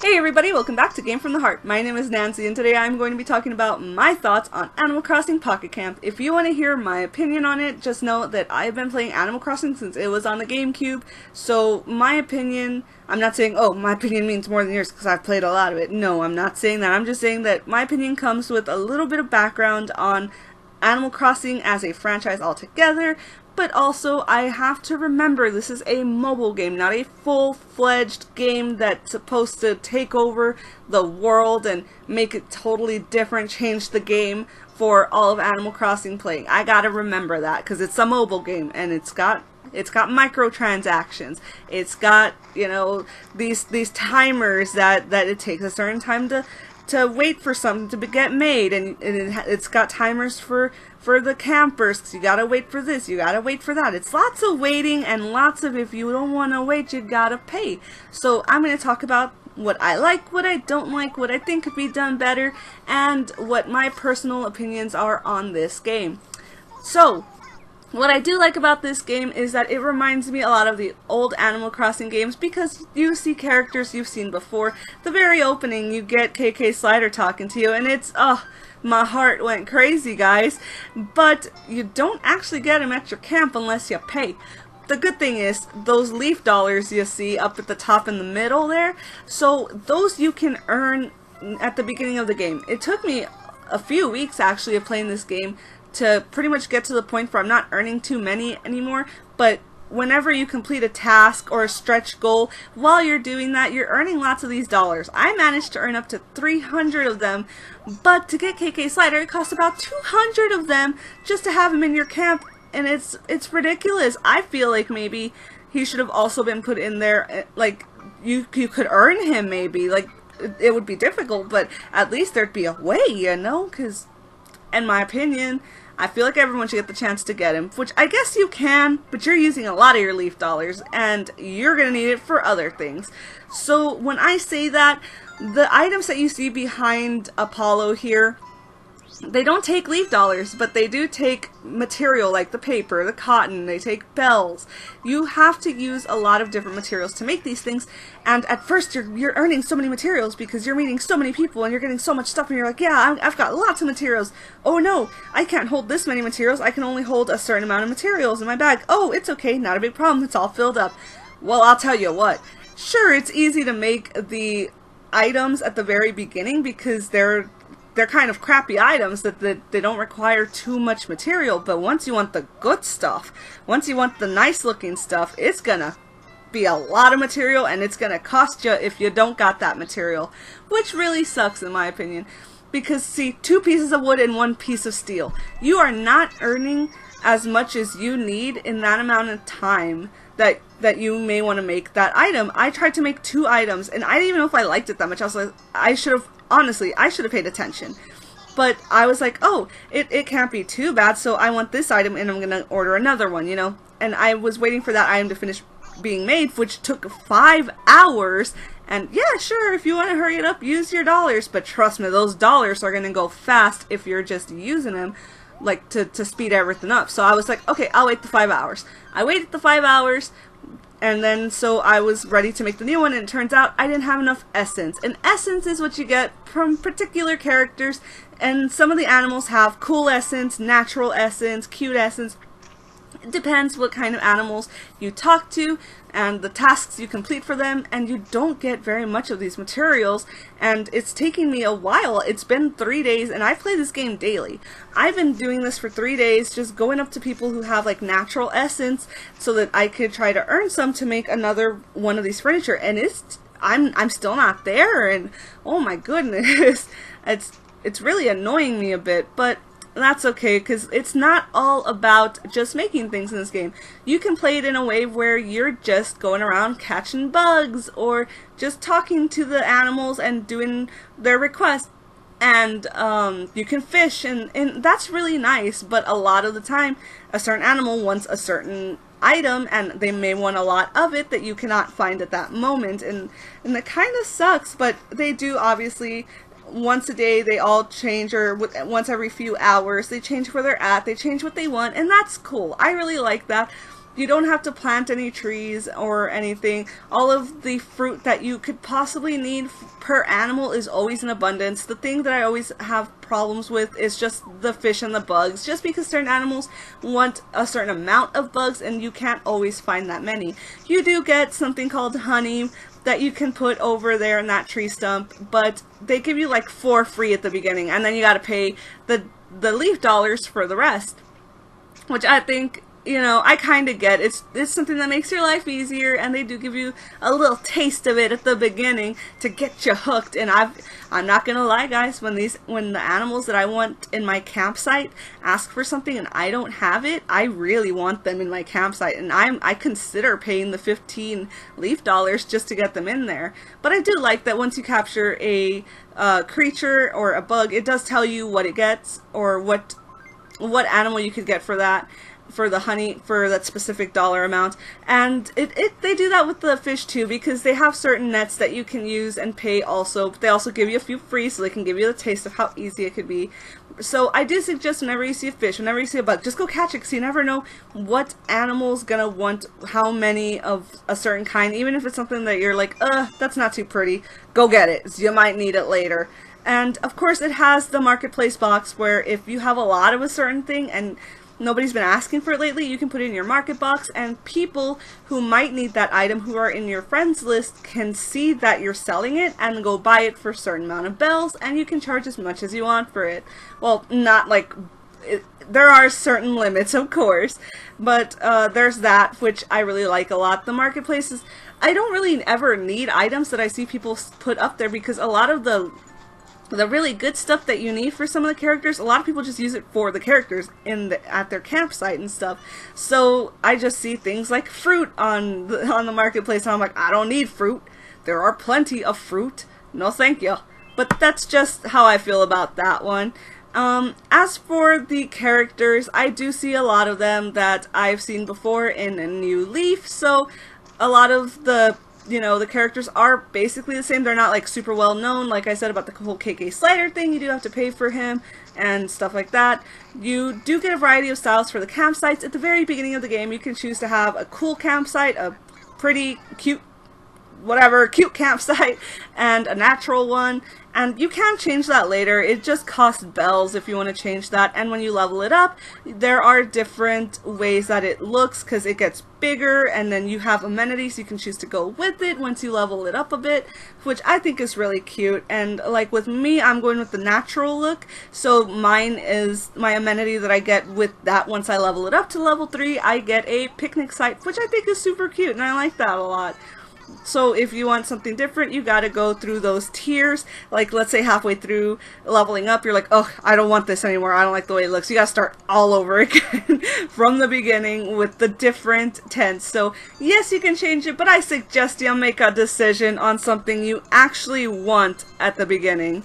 Hey everybody, welcome back to Game from the Heart. My name is Nancy and today I'm going to be talking about my thoughts on Animal Crossing Pocket Camp. If you want to hear my opinion on it, just know that I've been playing Animal Crossing since it was on the GameCube, so my opinion, I'm not saying, oh, my opinion means more than yours because I've played a lot of it. No, I'm not saying that. I'm just saying that my opinion comes with a little bit of background on Animal Crossing as a franchise altogether, but also I have to remember this is a mobile game, not a full-fledged game that's supposed to take over the world and make it totally different, change the game for all of Animal Crossing playing. I gotta remember that because it's a mobile game and it's got microtransactions. It's got, you know, these timers that it takes a certain time to wait for something to get made, and it's got timers for the campers, 'cause you gotta wait for this, you gotta wait for that. It's lots of waiting and lots of, if you don't want to wait, you gotta pay. So I'm going to talk about what I like, what I don't like, what I think could be done better, and what my personal opinions are on this game. So, what I do like about this game is that it reminds me a lot of the old Animal Crossing games because you see characters you've seen before. The very opening, you get KK Slider talking to you, and it's, oh, my heart went crazy, guys. But you don't actually get him at your camp unless you pay. The good thing is, those leaf dollars you see up at the top in the middle there, so those you can earn at the beginning of the game. It took me a few weeks, actually, of playing this game to pretty much get to the point where I'm not earning too many anymore, but whenever you complete a task or a stretch goal, while you're doing that, you're earning lots of these dollars. I managed to earn up to 300 of them, but to get KK Slider, it costs about 200 of them just to have him in your camp, and it's ridiculous. I feel like maybe he should have also been put in there, like, you could earn him maybe, like, it would be difficult, but at least there'd be a way, you know, because, in my opinion, I feel like everyone should get the chance to get him, which I guess you can, but you're using a lot of your leaf dollars, and you're going to need it for other things. So when I say that, the items that you see behind Apollo here, they don't take leaf dollars, but they do take material like the paper, the cotton, they take bells. You have to use a lot of different materials to make these things, and at first you're earning so many materials because you're meeting so many people and you're getting so much stuff, and you're like, yeah, I've got lots of materials. Oh no, I can't hold this many materials, I can only hold a certain amount of materials in my bag. Oh, it's okay, not a big problem, it's all filled up. Well, I'll tell you what, sure, it's easy to make the items at the very beginning because they're kind of crappy items that they don't require too much material, but once you want the good stuff, once you want the nice looking stuff, it's gonna be a lot of material and it's gonna cost you if you don't got that material, which really sucks in my opinion, because see, 2 pieces of wood and 1 piece of steel, you are not earning as much as you need in that amount of time that you may want to make that item. I tried to make 2 items and I didn't even know if I liked it that much. I was like, honestly, I should have paid attention. But I was like, oh, it can't be too bad, so I want this item and I'm going to order another one, you know? And I was waiting for that item to finish being made, which took 5 hours. And yeah, sure, if you want to hurry it up, use your dollars. But trust me, those dollars are going to go fast if you're just using them, like, to speed everything up. So I was like, okay, I'll wait the 5 hours. I waited the 5 hours. And then, so I was ready to make the new one, and it turns out I didn't have enough essence. And essence is what you get from particular characters, and some of the animals have cool essence, natural essence, cute essence. It depends what kind of animals you talk to, and the tasks you complete for them, and you don't get very much of these materials, and it's taking me a while. It's been 3 days, and I play this game daily. I've been doing this for 3 days, just going up to people who have like natural essence, so that I could try to earn some to make another one of these furniture, and I'm still not there, and oh my goodness, it's really annoying me a bit, but that's okay, because it's not all about just making things in this game. You can play it in a way where you're just going around catching bugs, or just talking to the animals and doing their requests. And you can fish, and that's really nice, but a lot of the time, a certain animal wants a certain item, and they may want a lot of it that you cannot find at that moment, and that kind of sucks, but they do obviously once a day they all change, or once every few hours they change where they're at, they change what they want, and that's cool. I really like that. You don't have to plant any trees or anything. All of the fruit that you could possibly need per animal is always in abundance. The thing that I always have problems with is just the fish and the bugs, just because certain animals want a certain amount of bugs and you can't always find that many. You do get something called honey that you can put over there in that tree stump, but they give you like 4 free at the beginning, and then you gotta pay the leaf dollars for the rest, which I think, you know, I kind of get. It's something that makes your life easier, and they do give you a little taste of it at the beginning to get you hooked. And I'm not gonna lie, guys, when the animals that I want in my campsite ask for something and I don't have it, I really want them in my campsite, and I consider paying the 15 leaf dollars just to get them in there. But I do like that once you capture a creature or a bug, it does tell you what it gets, or what animal you could get for that, for the honey, for that specific dollar amount. And they do that with the fish too, because they have certain nets that you can use and pay also. But they also give you a few free, so they can give you the taste of how easy it could be. So I do suggest whenever you see a fish, whenever you see a bug, just go catch it, because you never know what animal's gonna want how many of a certain kind. Even if it's something that you're like, that's not too pretty, go get it, so you might need it later. And of course it has the marketplace box, where if you have a lot of a certain thing and nobody's been asking for it lately, you can put it in your market box, and people who might need that item, who are in your friends list, can see that you're selling it and go buy it for a certain amount of bells, and you can charge as much as you want for it. Well, not like there are certain limits, of course, but there's that, which I really like a lot. The marketplaces, I don't really ever need items that I see people put up there, because a lot of the really good stuff that you need for some of the characters, a lot of people just use it for the characters at their campsite and stuff. So I just see things like fruit on the marketplace, and I'm like, I don't need fruit. There are plenty of fruit. No thank you. But that's just how I feel about that one. As for the characters, I do see a lot of them that I've seen before in a new Leaf, so a lot of the characters are basically the same. They're not like super well known. Like I said about the whole KK Slider thing, you do have to pay for him and stuff like that. You do get a variety of styles for the campsites. At the very beginning of the game, you can choose to have a cool campsite, a pretty cute campsite, and a natural one, and you can change that later. It just costs bells if you want to change that, and when you level it up, there are different ways that it looks, because it gets bigger, and then you have amenities you can choose to go with it once you level it up a bit, which I think is really cute. And like with me, I'm going with the natural look, so mine is my amenity that I get with that. Once I level it up to level 3, I get a picnic site, which I think is super cute, and I like that a lot. So if you want something different, you gotta go through those tiers. Like, let's say halfway through leveling up, you're like, oh, I don't want this anymore, I don't like the way it looks. You gotta start all over again from the beginning with the different tents. So yes, you can change it, but I suggest you make a decision on something you actually want at the beginning.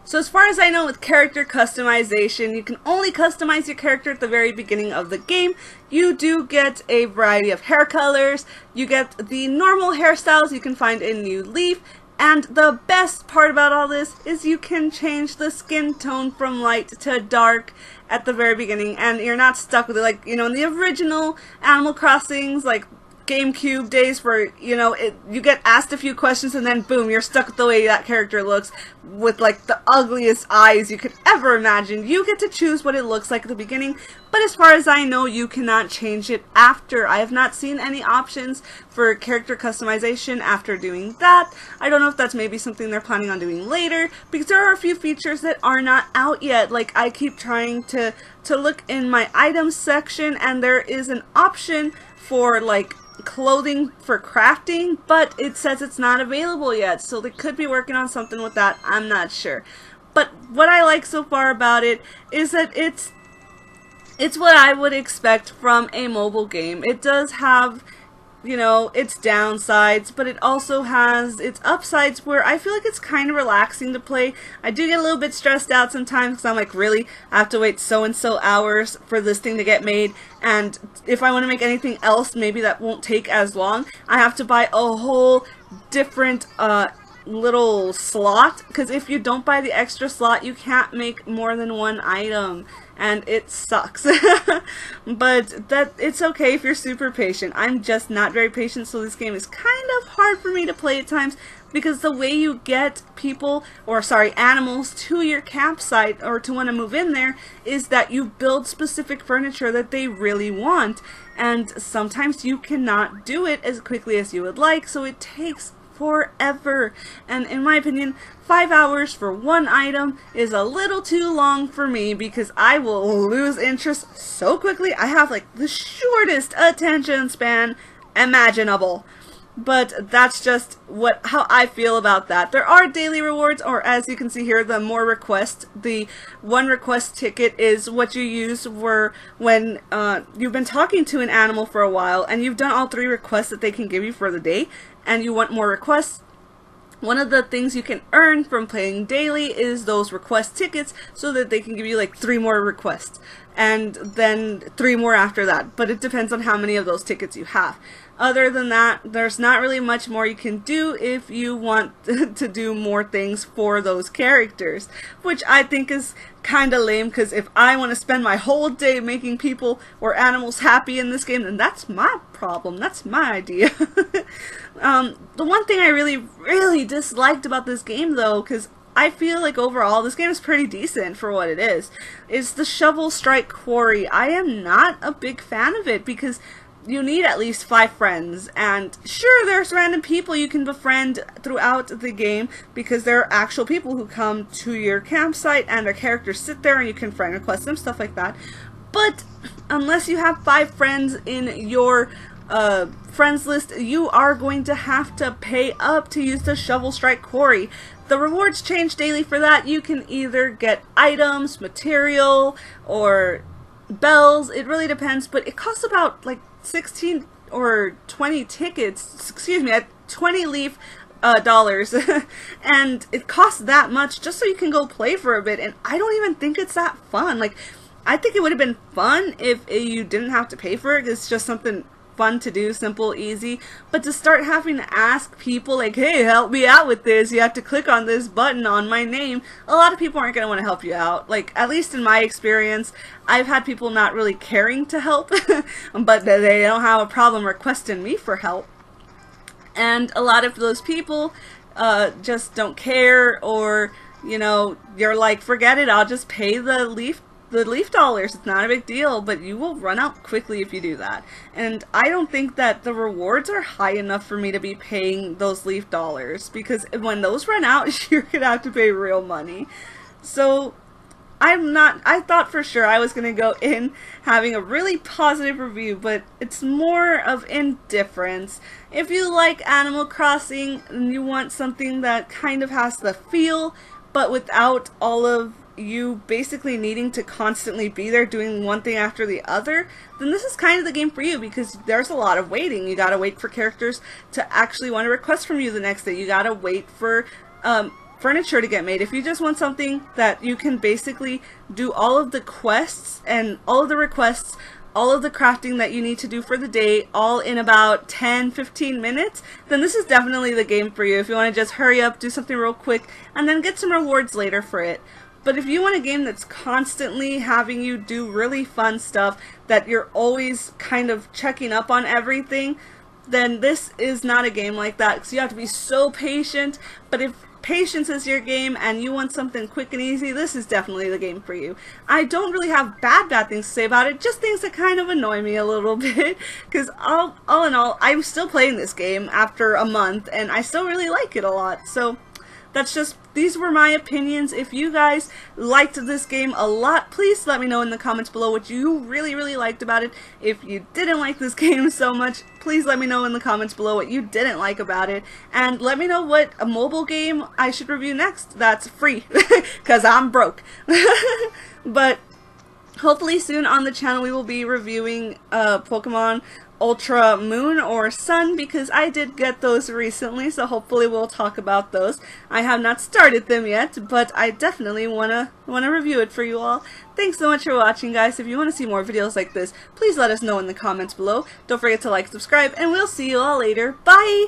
So as far as I know, with character customization, you can only customize your character at the very beginning of the game. You do get a variety of hair colors, you get the normal hairstyles you can find in New Leaf, and the best part about all this is you can change the skin tone from light to dark at the very beginning, and you're not stuck with it like, in the original Animal Crossings, like GameCube days, where you get asked a few questions and then boom, you're stuck with the way that character looks with like the ugliest eyes you could ever imagine. You get to choose what it looks like at the beginning, but as far as I know, you cannot change it after. I have not seen any options for character customization after doing that. I don't know if that's maybe something they're planning on doing later, because there are a few features that are not out yet. Like, I keep trying to look in my items section, and there is an option for like clothing for crafting, but it says it's not available yet, so they could be working on something with that. I'm not sure. But what I like so far about it is that it's what I would expect from a mobile game. It does have, its downsides, but it also has its upsides, where I feel like it's kind of relaxing to play. I do get a little bit stressed out sometimes, because I'm like, really? I have to wait so and so hours for this thing to get made, and if I want to make anything else, maybe that won't take as long. I have to buy a whole different little slot, because if you don't buy the extra slot, you can't make more than one item, and it sucks. But it's okay if you're super patient. I'm just not very patient, so this game is kind of hard for me to play at times, because the way you get people, or sorry, animals to your campsite or to want to move in there is that you build specific furniture that they really want, and sometimes you cannot do it as quickly as you would like, so it takes forever. And in my opinion, 5 hours for one item is a little too long for me, because I will lose interest so quickly. I have like the shortest attention span imaginable. But that's just how I feel about that. There are daily rewards, or as you can see here, the more requests. The one request ticket is what you use for when you've been talking to an animal for a while and you've done all 3 requests that they can give you for the day, and you want more requests. One of the things you can earn from playing daily is those request tickets, so that they can give you like 3 more requests, and then 3 more after that. But it depends on how many of those tickets you have. Other than that, there's not really much more you can do if you want to do more things for those characters, which I think is kind of lame, because if I want to spend my whole day making people or animals happy in this game, then that's my problem. That's my idea. The one thing I really disliked about this game, though, because I feel like overall this game is pretty decent for what it is the Shovel Strike Quarry. I am not a big fan of it, because you need at least 5 friends, and sure, there's random people you can befriend throughout the game, because there are actual people who come to your campsite and their characters sit there and you can friend request them, stuff like that. But unless you have 5 friends in your friends list, you are going to have to pay up to use the Shovel Strike Quarry. The rewards change daily for that. You can either get items, material, or bells. It really depends, but it costs about like 16 or 20 tickets, excuse me, 20 leaf dollars, and it costs that much just so you can go play for a bit, and I don't even think it's that fun. Like, I think it would have been fun if you didn't have to pay for it. It's just something fun to do, simple, easy. But to start having to ask people like, hey, help me out with this, you have to click on this button on my name, a lot of people aren't going to want to help you out. Like, at least in my experience, I've had people not really caring to help, but they don't have a problem requesting me for help. And a lot of those people just don't care, or, you know, you're like, forget it, I'll just pay the leaf dollars. It's not a big deal, but you will run out quickly if you do that. And I don't think that the rewards are high enough for me to be paying those leaf dollars, because when those run out, you're gonna have to pay real money. So I thought for sure I was gonna go in having a really positive review, but it's more of indifference. If you like Animal Crossing and you want something that kind of has the feel, but without all of you basically needing to constantly be there doing one thing after the other, then this is kind of the game for you, because there's a lot of waiting. You gotta wait for characters to actually want to request from you the next day. You gotta wait for furniture to get made. If you just want something that you can basically do all of the quests and all of the requests, all of the crafting that you need to do for the day, all in about 10-15 minutes, then this is definitely the game for you. If you want to just hurry up, do something real quick, and then get some rewards later for it. But if you want a game that's constantly having you do really fun stuff, that you're always kind of checking up on everything, then this is not a game like that, because you have to be so patient. But if patience is your game and you want something quick and easy, this is definitely the game for you. I don't really have bad things to say about it, just things that kind of annoy me a little bit, because all in all, I'm still playing this game after a month, and I still really like it a lot. So these were my opinions. If you guys liked this game a lot, please let me know in the comments below what you really liked about it. If you didn't like this game so much, please let me know in the comments below what you didn't like about it. And let me know what a mobile game I should review next that's free, because I'm broke. But hopefully soon on the channel we will be reviewing Pokemon Ultra Moon or Sun, because I did get those recently, so hopefully we'll talk about those. I have not started them yet, but I definitely wanna review it for you all. Thanks so much for watching, guys. If you want to see more videos like this, please let us know in the comments below. Don't forget to like, subscribe, and we'll see you all later. Bye!